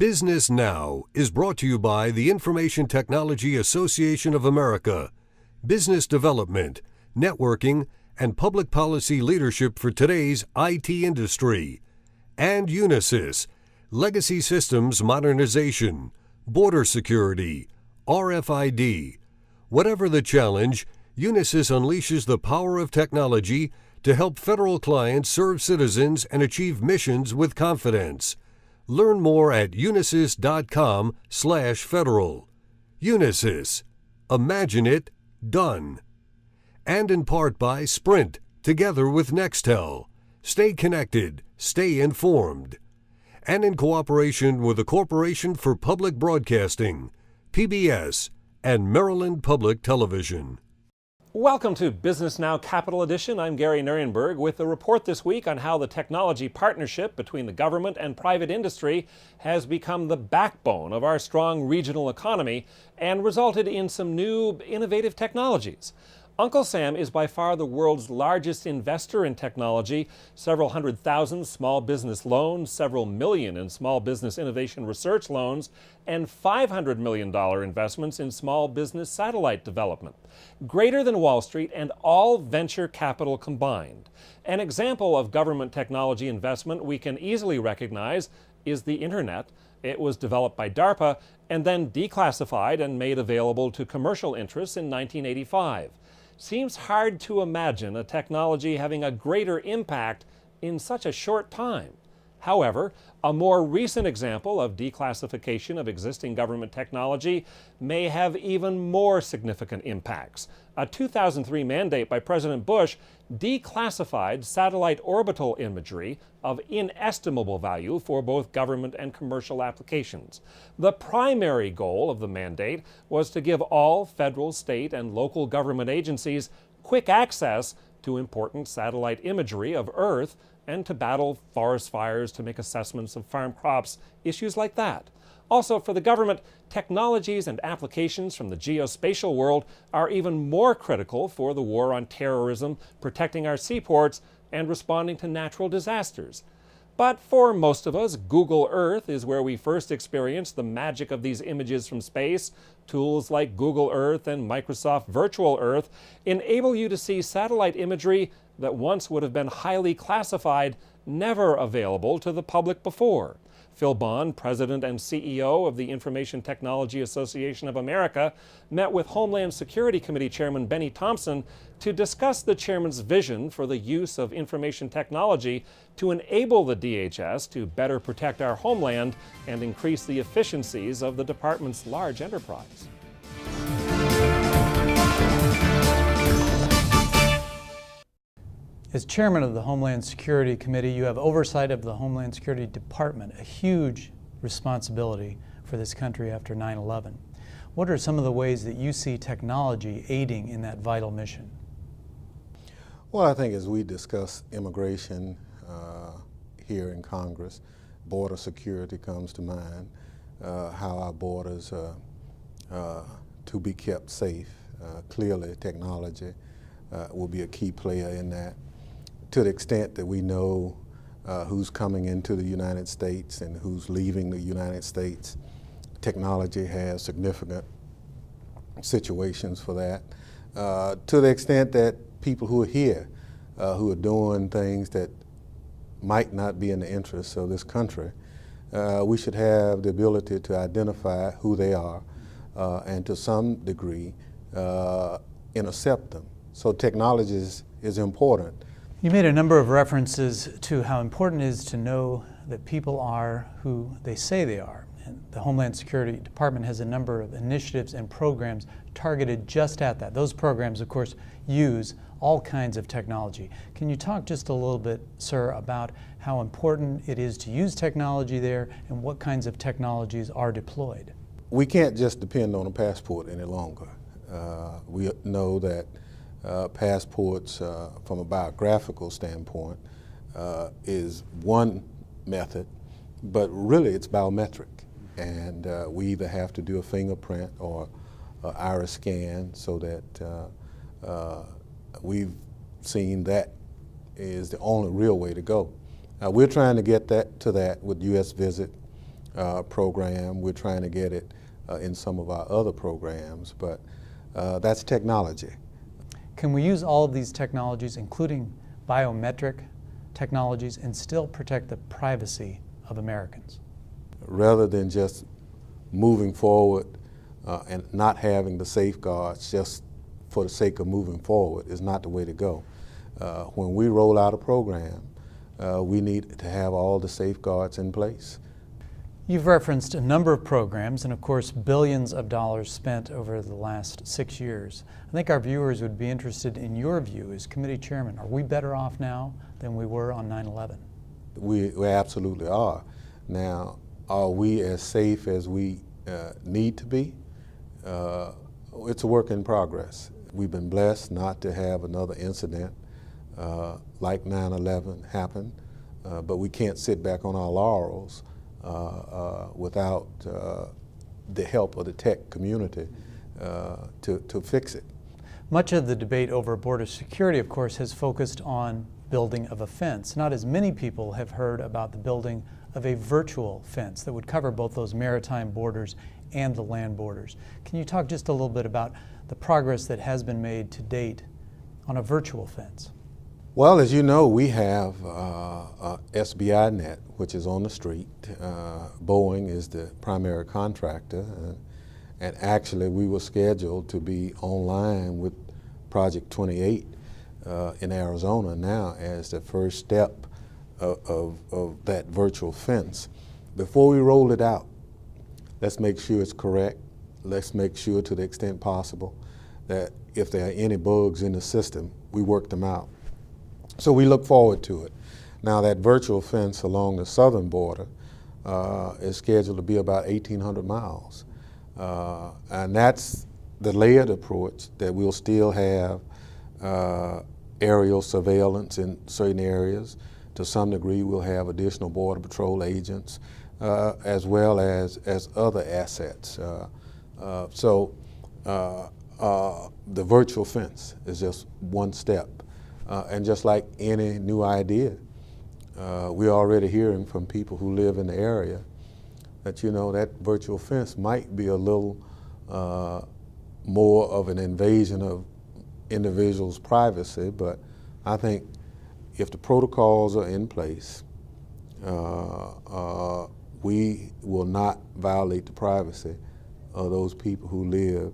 Business Now is brought to you by the Information Technology Association of America, business development, networking, and public policy leadership for today's IT industry, and Unisys, legacy systems modernization, border security, RFID. Whatever the challenge, Unisys unleashes the power of technology to help federal clients serve citizens and achieve missions with confidence. Learn more at unisys.com/federal. Unisys. Imagine it done. And in part by Sprint, together with Nextel. Stay connected, stay informed. And in cooperation with the Corporation for Public Broadcasting, PBS, and Maryland Public Television. Welcome to Business Now Capital Edition. I'm Gary Nurienberg with a report this week on how the technology partnership between the government and private industry has become the backbone of our strong regional economy and resulted in some new innovative technologies. Uncle Sam is by far the world's largest investor in technology, several 100,000 small business loans, several million in small business innovation research loans, and $500 million investments in small business satellite development. Greater than Wall Street and all venture capital combined. An example of government technology investment we can easily recognize is the Internet. It was developed by DARPA and then declassified and made available to commercial interests in 1985. Seems hard to imagine a technology having a greater impact in such a short time. However, a more recent example of declassification of existing government technology may have even more significant impacts. A 2003 mandate by President Bush declassified satellite orbital imagery of inestimable value for both government and commercial applications. The primary goal of the mandate was to give all federal, state, and local government agencies quick access to important satellite imagery of Earth and to battle forest fires, to make assessments of farm crops, issues like that. Also, for the government, technologies and applications from the geospatial world are even more critical for the war on terrorism, protecting our seaports, and responding to natural disasters. But for most of us, Google Earth is where we first experienced the magic of these images from space. Tools like Google Earth and Microsoft Virtual Earth enable you to see satellite imagery that once would have been highly classified, never available to the public before. Phil Bond, President and CEO of the Information Technology Association of America, met with Homeland Security Committee Chairman Bennie Thompson to discuss the chairman's vision for the use of information technology to enable the DHS to better protect our homeland and increase the efficiencies of the department's large enterprise. As chairman of the Homeland Security Committee, you have oversight of the Homeland Security Department, a huge responsibility for this country after 9/11. What are some of the ways that you see technology aiding in that vital mission? Well, I think as we discuss immigration here in Congress, border security comes to mind, how our borders are to be kept safe. Clearly, technology will be a key player in that. To the extent that we know who's coming into the United States and who's leaving the United States, technology has significant situations for that. To the extent that people who are here, who are doing things that might not be in the interests of this country, we should have the ability to identify who they are and to some degree intercept them. So technology is important. You made a number of references to how important it is to know that people are who they say they are. And the Homeland Security Department has a number of initiatives and programs targeted just at that. Those programs, of course, use all kinds of technology. Can you talk just a little bit, sir, about how important it is to use technology there and what kinds of technologies are deployed? We can't just depend on a passport any longer. We know that passports from a biographical standpoint is one method, but really it's biometric. And we either have to do a fingerprint or an iris scan, so that we've seen that is the only real way to go. We're trying to get to that with U.S. Visit. program. We're trying to get it in some of our other programs, but that's technology. Can we use all of these technologies, including biometric technologies, and still protect the privacy of Americans? Rather than just moving forward and not having the safeguards just for the sake of moving forward is not the way to go. When we roll out a program, we need to have all the safeguards in place. You've referenced a number of programs and, of course, billions of dollars spent over the last 6 years. I think our viewers would be interested in your view as committee chairman. Are we better off now than we were on 9/11? We absolutely are. Now, are we as safe as we need to be? It's a work in progress. We've been blessed not to have another incident like 9/11 happen, but we can't sit back on our laurels without the help of the tech community to fix it. Much of the debate over border security, of course, has focused on building of a fence. Not as many people have heard about the building of a virtual fence that would cover both those maritime borders and the land borders. Can you talk just a little bit about the progress that has been made to date on a virtual fence? Well, as you know, we have SBI Net, which is on the street. Boeing is the primary contractor, and actually we were scheduled to be online with Project 28 in Arizona now as the first step of that virtual fence. Before we roll it out, let's make sure it's correct. Let's make sure to the extent possible that if there are any bugs in the system, we work them out. So we look forward to it. Now that virtual fence along the southern border is scheduled to be about 1,800 miles. And that's the layered approach that we'll still have aerial surveillance in certain areas. To some degree, we'll have additional Border Patrol agents as well as other assets. So the virtual fence is just one step. And just like any new idea, we're already hearing from people who live in the area that, you know, that virtual fence might be a little more of an invasion of individuals' privacy, but I think if the protocols are in place, we will not violate the privacy of those people who live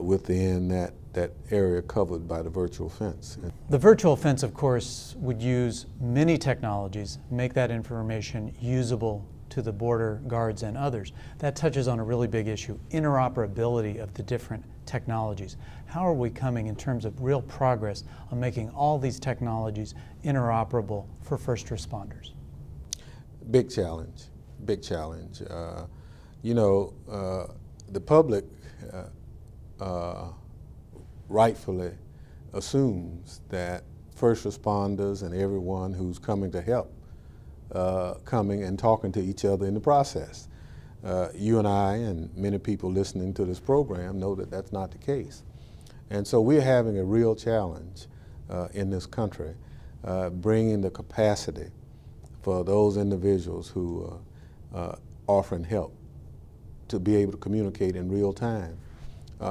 within that area covered by the virtual fence. The virtual fence, of course, would use many technologies, make that information usable to the border guards and others. That touches on a really big issue, interoperability of the different technologies. How are we coming in terms of real progress on making all these technologies interoperable for first responders? Big challenge, big challenge. You know, the public rightfully assumes that first responders and everyone who's coming to help coming and talking to each other in the process. You and I and many people listening to this program know that that's not the case. And so we're having a real challenge in this country, bringing the capacity for those individuals who are offering help to be able to communicate in real time.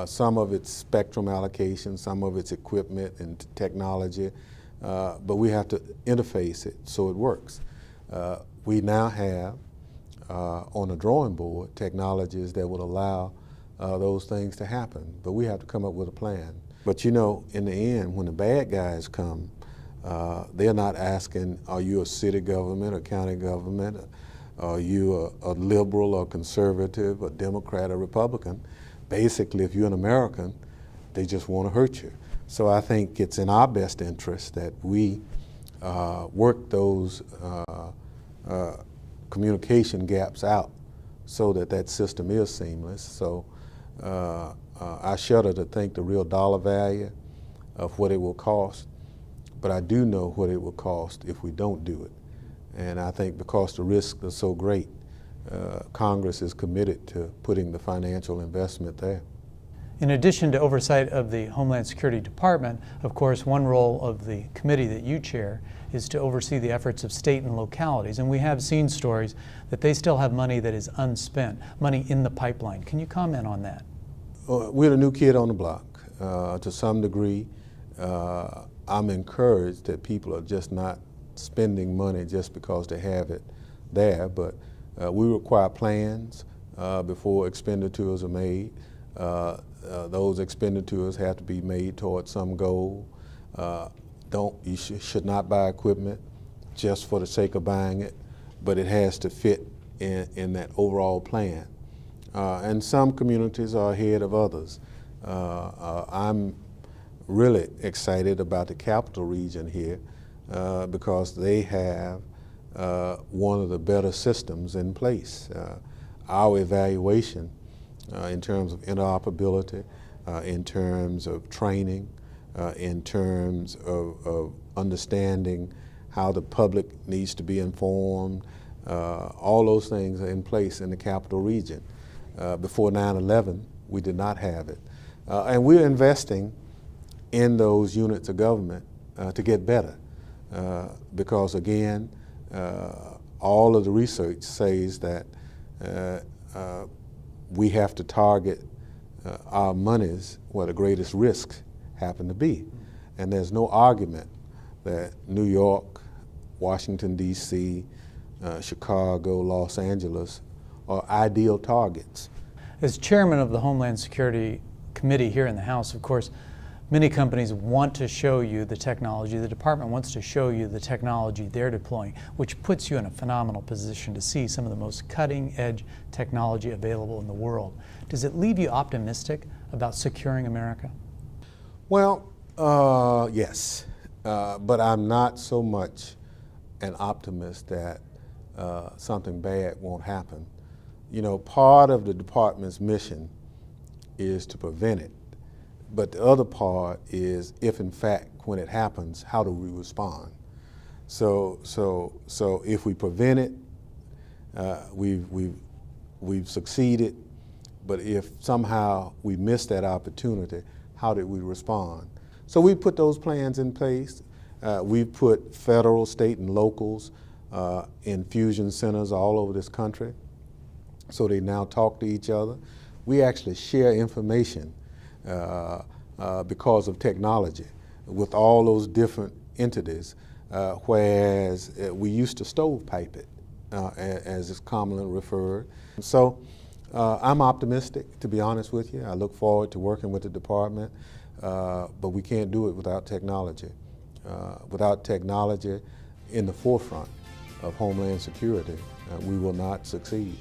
Some of it's spectrum allocation, some of it's equipment and technology, but we have to interface it so it works. We now have on the drawing board technologies that would allow those things to happen, but we have to come up with a plan. But you know, in the end, when the bad guys come, they're not asking, are you a city government or county government? Are you a liberal or conservative, a Democrat or Republican? Basically, if you're an American, they just want to hurt you. So I think it's in our best interest that we work those communication gaps out so that that system is seamless. So I shudder to think the real dollar value of what it will cost, but I do know what it will cost if we don't do it. And I think because the risks are so great, Congress is committed to putting the financial investment there. In addition to oversight of the Homeland Security Department, of course, one role of the committee that you chair is to oversee the efforts of state and localities. And we have seen stories that they still have money that is unspent, money in the pipeline. Can you comment on that? We're the new kid on the block. To some degree, I'm encouraged that people are just not spending money just because they have it there, but we require plans before expenditures are made. Those expenditures have to be made towards some goal. You should not buy equipment just for the sake of buying it, but it has to fit in that overall plan. And some communities are ahead of others. I'm really excited about the capital region here because they have one of the better systems in place. Our evaluation in terms of interoperability, in terms of training, in terms of understanding how the public needs to be informed, all those things are in place in the capital region. Before 9/11, we did not have it. And we're investing in those units of government to get better. Because again, all of the research says that we have to target our monies where the greatest risks happen to be. And there's no argument that New York, Washington, D.C., Chicago, Los Angeles are ideal targets. As chairman of the Homeland Security Committee here in the House, of course, many companies want to show you the technology. The department wants to show you the technology they're deploying, which puts you in a phenomenal position to see some of the most cutting-edge technology available in the world. Does it leave you optimistic about securing America? Well, yes, but I'm not so much an optimist that something bad won't happen. You know, part of the department's mission is to prevent it. But the other part is, if in fact, when it happens, how do we respond? So if we prevent it, we've succeeded. But if somehow we miss that opportunity, how did we respond? So we put those plans in place. We put federal, state, and locals in fusion centers all over this country. So they now talk to each other. We actually share information because of technology with all those different entities, whereas we used to stovepipe it, as it's commonly referred. So I'm optimistic, to be honest with you. I look forward to working with the department, but we can't do it without technology. Without technology in the forefront of Homeland Security, we will not succeed.